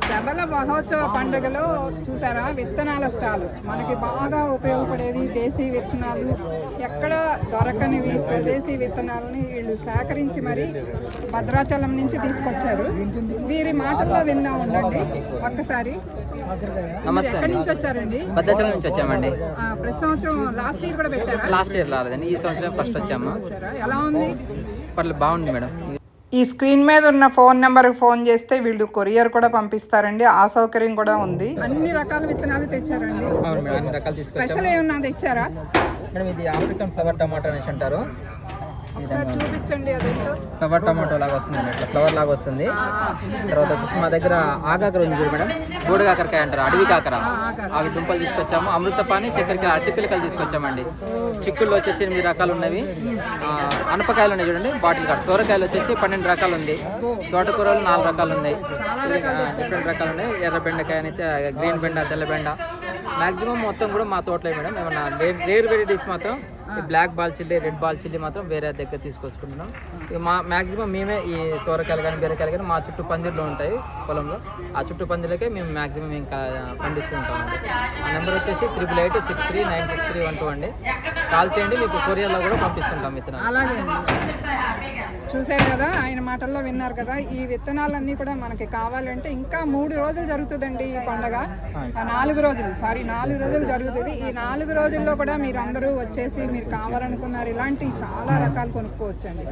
శబల మహోత్సవ పండుగలో చూసారా విత్తనాల స్టాల్ మనకి బాగా ఉపయోగపడేది దేశీ విత్తనాలు, ఎక్కడ దొరకనివి స్వదేశీ విత్తనాలని వీళ్ళు సేకరించి మరి భద్రాచలం నుంచి తీసుకొచ్చారు. వీరి మాటల్లో విందాం ఉండండి ఒక్కసారి. నమస్తే. ఎక్కడి నుంచి వచ్చారండి? భద్రాచలం నుంచి వచ్చామండి. ప్రతి సంవత్సరం లాస్ట్ ఇయర్ కూడా పెట్టారా? లాస్ట్ ఇయర్ రాలేదండి, ఈ సంవత్సరం ఫస్ట్ వచ్చాము. ఎలా ఉంది? పర్లేదు, బాగుంది మేడం. ఈ స్క్రీన్ మీద ఉన్న ఫోన్ నెంబర్కి ఫోన్ చేస్తే వీళ్ళు కొరియర్ కూడా పంపిస్తారండి. ఆ సౌకర్యం కూడా ఉంది. అన్ని రకాల విత్తనాలు తెచ్చారండి. అవును మేడం, అన్ని రకాలు తీసుకొచ్చాము. స్పెషల్ ఏమన్నా తెచ్చారా మేడం? ఇది ఆఫ్రికన్ ఫ్లవర్ టమాటో అనేసి అంటారు. చూపించండి. అదేంటో ఫ్లవర్ టమాటో లాగా వస్తుంది, ఇట్లా ఫ్లవర్ లాగా వస్తుంది. తర్వాత వచ్చేసి మా దగ్గర ఆగాకర ఉంది చూడు మేడం, గోడు కాకరకాయ అంటారు, అడవి కాకర. అవి దుంపలు తీసుకొచ్చాము. అమృతపాని, చక్కెరకాయ, అరటిపిల్లకాయలు తీసుకొచ్చామండి. చిక్కుళ్ళు వచ్చేసి 8 రకాలు ఉన్నవి. అనపకాయలు ఉన్నాయి చూడండి, బాటిల్ కార్డ్. సోరకాయలు వచ్చేసి 12 రకాలు ఉంది. తోటకూరలు 4 రకాలు ఉన్నాయి, డిఫరెంట్ రకాలు ఉన్నాయి. ఎర్ర బెండకాయ అయితే, గ్రీన్ బెండ, తెల్ల బెండ, మాక్సిమం మొత్తం కూడా మా తోటలో మేడం. ఏమన్నా రేర్ వెరైటీస్ మాత్రం ఈ black ball chilli, red ball chilli మాత్రం వేరే దగ్గర తీసుకొచ్చుకుంటున్నాం. మా మాక్సిమం మేమే ఈ సోరకాయలు కానీ బీరకాయలు కానీ మా చుట్టూ పందిర్లు ఉంటాయి పొలంలో, ఆ చుట్టూ పందిర్లకే మేము మాక్సిమం ఇంకా పండిస్తూ ఉంటామండి. ఆ నెంబర్ వచ్చేసి 8863963112 అండి. కాల్ చేయండి, మీకు కొరియర్లో కూడా పంపిస్తుంటాం విత్తనాలు. అలాగే చూసారు కదా, ఆయన మాటల్లో విన్నారు కదా. ఈ విత్తనాలన్నీ కూడా మనకి కావాలంటే ఇంకా 3 రోజులు జరుగుతుందండి ఈ పండగ. 4 రోజులు జరుగుతుంది. ఈ 4 రోజుల్లో కూడా మీరు అందరూ వచ్చేసి మీరు కావాలనుకున్నారు ఇలాంటి చాలా రకాలు కొనుక్కోవచ్చండి.